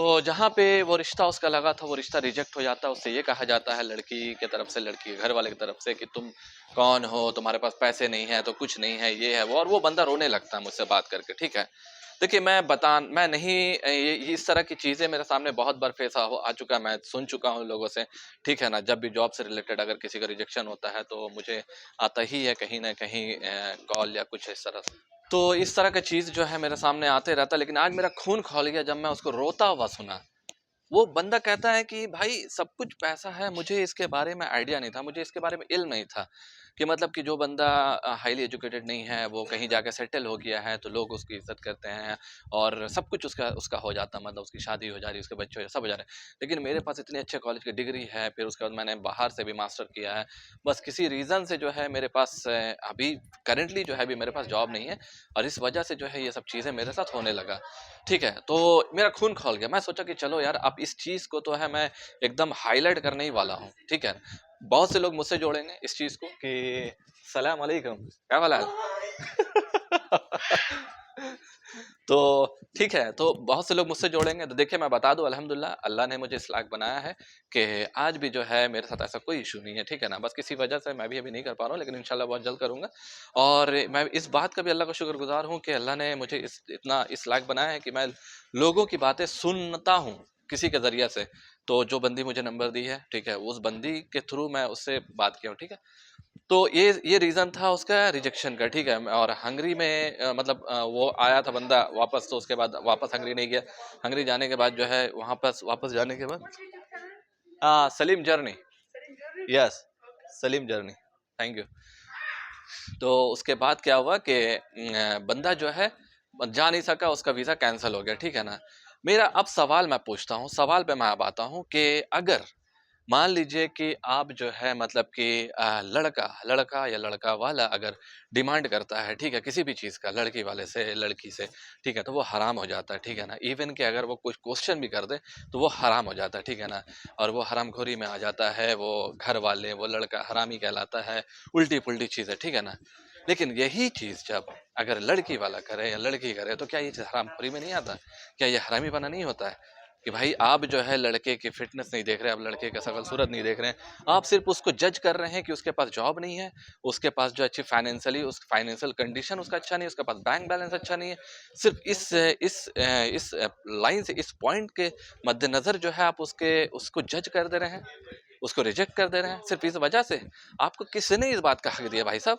तो जहाँ पे वो रिश्ता उसका लगा था, वो रिश्ता रिजेक्ट हो जाता है, उससे ये कहा जाता है लड़की की तरफ से, लड़की के घर वाले की तरफ से कि तुम कौन हो? तुम्हारे पास पैसे नहीं है, तो कुछ नहीं है, ये है, वो, और वो बंदा रोने लगता है मुझसे बात करके, ठीक है? देखिए मैं नहीं ये इस तरह की चीज़ें मेरे सामने बहुत बार फेस आ चुका है, मैं सुन चुका हूँ लोगों से, ठीक है ना? जब भी जॉब से रिलेटेड अगर किसी का रिजेक्शन होता है, तो मुझे आता ही है कहीं न कहीं कॉल या कुछ इस तरह से। तो इस तरह का चीज़ जो है मेरे सामने आते रहता है, लेकिन आज मेरा खून खौल गया जब मैं उसको रोता हुआ सुना। वो बंदा कहता है कि भाई सब कुछ पैसा है, मुझे इसके बारे में आइडिया नहीं था, मुझे इसके बारे में इल्म नहीं था कि मतलब कि जो बंदा हाईली एजुकेटेड नहीं है, वो कहीं जाके सेटल हो गया है, तो लोग उसकी इज़्ज़त करते हैं और सब कुछ उसका उसका हो जाता है, मतलब उसकी शादी हो जा रही है, उसके बच्चे हो सब हो जा रहे हैं। लेकिन मेरे पास इतने अच्छे कॉलेज की डिग्री है, फिर उसके बाद मैंने बाहर से भी मास्टर किया है। बस किसी रीज़न से जो है मेरे पास अभी करंटली जो है अभी मेरे पास जॉब नहीं है और इस वजह से जो है ये सब चीज़ें मेरे साथ होने लगा। ठीक है, तो मेरा खून खौल गया। मैं सोचा कि चलो यार अब इस चीज़ को तो है मैं एकदम हाइलाइट करने ही वाला हूँ, ठीक है। बहुत से लोग मुझसे जोड़ेंगे इस चीज़ को कि सलाम अलैकुम, क्या हाल है? तो ठीक है, तो बहुत से लोग मुझसे जोड़ेंगे, तो देखिए मैं बता दूँ अल्हम्दुलिल्लाह अल्लाह ने मुझे इस लायक बनाया है कि आज भी जो है मेरे साथ ऐसा कोई इश्यू नहीं है, ठीक है ना? बस किसी वजह से मैं भी अभी नहीं कर पा रहा हूँ, लेकिन इंशाल्लाह बहुत जल्द करूँगा। और मैं इस बात का भी अल्लाह का शुक्रगुज़ार हूँ कि अल्लाह ने मुझे इस लायक बनाया है कि मैं लोगों की बातें सुनता हूँ, किसी के ज़रिए से। तो जो बंदी मुझे नंबर दी है, ठीक है? उस बंदी के थ्रू मैं उससे बात किया हूँ, ठीक है? तो ये रीज़न था उसका रिजेक्शन का, ठीक है? और हंगरी में मतलब वो आया था बंदा वापस, तो उसके बाद वापस हंगरी नहीं गया। हंगरी जाने के बाद जो है वहाँ पास वापस जाने के बाद Salim journey, yes, Salim journey, thank you. तो उसके बाद क्या हुआ कि बंदा जो है जा नहीं सका, उसका वीज़ा कैंसल हो गया, ठीक है ना? मेरा अब सवाल मैं पूछता हूँ, सवाल पे मैं अब आता हूँ कि अगर मान लीजिए कि आप जो है मतलब कि लड़का लड़का या लड़का वाला अगर डिमांड करता है, ठीक है, किसी भी चीज़ का लड़की वाले से, लड़की से, ठीक है, तो वो हराम हो जाता है, ठीक है ना? इवन कि अगर वो कुछ क्वेश्चन भी कर दे, तो वो हराम हो जाता है, ठीक है ना? और वो हरामखोरी में आ जाता है, वो घर वाले, वो लड़का हरामी कहलाता है, उल्टी-पुल्टी चीज़ें, ठीक है ना? लेकिन यही चीज़ जब अगर लड़की वाला करे या लड़की करे, तो क्या ये चीज़ हरामखोरी में नहीं आता? क्या ये हरामीपना नहीं होता है? कि भाई आप जो है लड़के की फिटनेस नहीं देख रहे, आप लड़के का शकल सूरत नहीं देख रहे हैं, आप सिर्फ उसको जज कर रहे हैं कि उसके पास जॉब नहीं है, उसके पास जो अच्छी फाइनेंशियली उस फाइनेंशियल कंडीशन उसका अच्छा नहीं है, उसके पास बैंक बैलेंस अच्छा नहीं है। सिर्फ इस लाइन से, इस पॉइंट के मद्देनजर जो है आप उसको जज कर दे रहे हैं, उसको रिजेक्ट कर दे रहे हैं, सिर्फ इस वजह से। आपको किसने इस बात का हक दिया भाई साहब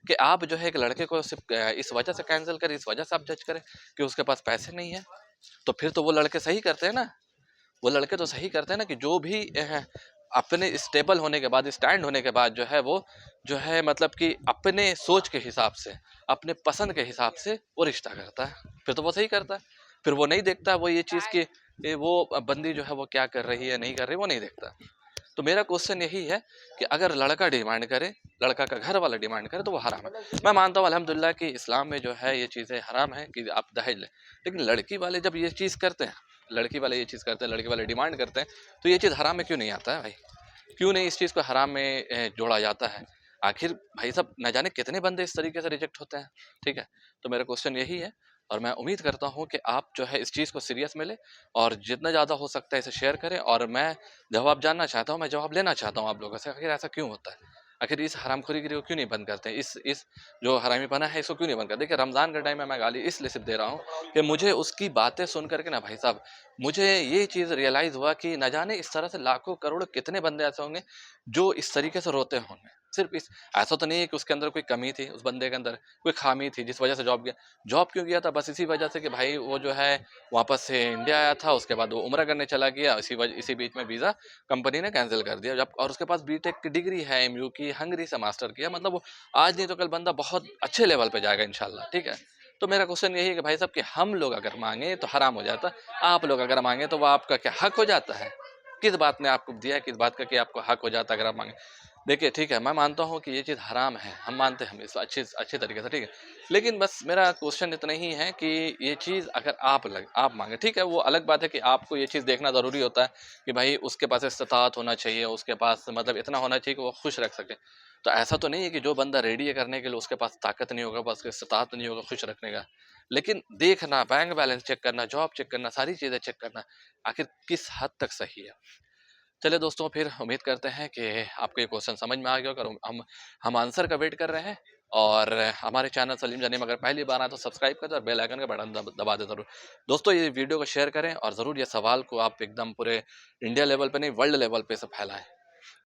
कि आप जो है एक लड़के को सिर्फ इस वजह से कैंसिल करें, इस वजह से आप जज करें कि उसके पास पैसे नहीं है? तो फिर तो वो लड़के सही करते हैं ना, वो लड़के तो सही करते हैं ना कि जो भी अपने स्टेबल होने के बाद, स्टैंड होने के बाद जो है वो जो है मतलब कि अपने सोच के हिसाब से, अपने पसंद के हिसाब से वो रिश्ता करता है। फिर तो वो सही करता है। फिर वो नहीं देखता वो ये चीज़ कि वो बंदी जो है वो क्या कर रही है, नहीं कर रही, वो नहीं देखता। तो मेरा क्वेश्चन यही है कि अगर लड़का डिमांड करे, लड़का का घर वाला डिमांड करे, तो वो हराम है। मैं मानता हूँ अल्हम्दुलिल्लाह कि इस्लाम में जो है ये चीज़ें हराम है कि आप दहेज लें। लेकिन लड़की वाले जब ये चीज़ करते हैं, लड़की वाले ये चीज़ करते हैं, लड़के वाले डिमांड करते हैं, तो ये चीज़ हराम में क्यों नहीं आता है भाई? क्यों नहीं इस चीज़ को हराम में जोड़ा जाता है? आखिर भाई साहब न जाने कितने बंदे इस तरीके से रिजेक्ट होते हैं, ठीक है? तो मेरा क्वेश्चन यही है और मैं उम्मीद करता हूँ कि आप जो है इस चीज़ को सीरियस में लें और जितना ज़्यादा हो सकता है इसे शेयर करें और मैं जवाब जानना चाहता हूँ, मैं जवाब लेना चाहता हूँ आप लोगों से, आखिर ऐसा क्यों होता है? आखिर इस हरामखोरी को क्यों नहीं बंद करते हैं? इस जो हरामीपना है इसको क्यों नहीं बंद करते? देखिए रमज़ान के टाइम में मैं गाली इसलिए सिर्फ़ दे रहा हूँ कि मुझे उसकी बातें सुन कर के ना भाई साहब, मुझे ये चीज़ रियलाइज़ हुआ कि न जाने इस तरह से लाखों करोड़ों कितने बंदे ऐसे होंगे जो इस तरीके से रोते होंगे। सिर्फ़ इस ऐसा तो नहीं है कि उसके अंदर कोई कमी थी, उस बंदे के अंदर कोई ख़ामी थी जिस वज़ह से जॉब गया। जॉब क्यों गया था? बस इसी वज़ह से कि भाई वो जो है वापस से इंडिया आया था, उसके बाद वो उम्रा करने चला गया, इसी बीच में वीज़ा कंपनी ने कैंसल कर दिया। जब और उसके पास बीटेक की डिग्री है एमयू की, हंगरी से मास्टर किया, मतलब वो आज नहीं तो कल बंदा बहुत अच्छे लेवल पे जाएगा इंशाल्लाह, ठीक है? तो मेरा क्वेश्चन यही है कि भाई साहब कि हम लोग अगर माँगे तो हराम हो जाता, आप लोग अगर माँगे तो वो आपका क्या हक हो जाता है? किस बात ने आपको दिया है, किस बात का कि आपको हक हो जाता है अगर आप माँगे? देखिए ठीक है, मैं मानता हूँ कि ये चीज़ हराम है, हम मानते हैं हम इस अच्छे तरीके से, ठीक है? लेकिन बस मेरा क्वेश्चन इतना ही है कि ये चीज़ अगर आप माँगे, ठीक है, वो अलग बात है कि आपको ये चीज़ देखना ज़रूरी होता है कि भाई उसके पास इस्तिताअत होना चाहिए, उसके पास मतलब इतना होना चाहिए कि वो खुश रख सके। तो ऐसा तो नहीं है कि जो बंदा रेडी है करने के लिए उसके पास ताकत नहीं होगा, बस इस्तिताअत नहीं होगा खुश रखने का। लेकिन देखना, बैंक बैलेंस चेक करना, जॉब चेक करना, सारी चीज़ें चेक करना, आखिर किस हद तक सही है। चलिए दोस्तों, फिर उम्मीद करते हैं कि आपको ये क्वेश्चन समझ में आ गया होगा और हम आंसर का वेट कर रहे हैं। और हमारे चैनल सलीम जानी में अगर पहली बार आए तो सब्सक्राइब कर दें और बेल आइकन का बटन दबा दें ज़रूर। दोस्तों, ये वीडियो को शेयर करें और ज़रूर ये सवाल को आप एकदम पूरे इंडिया लेवल पे नहीं, वर्ल्ड लेवल पे इसे फैलाएँ।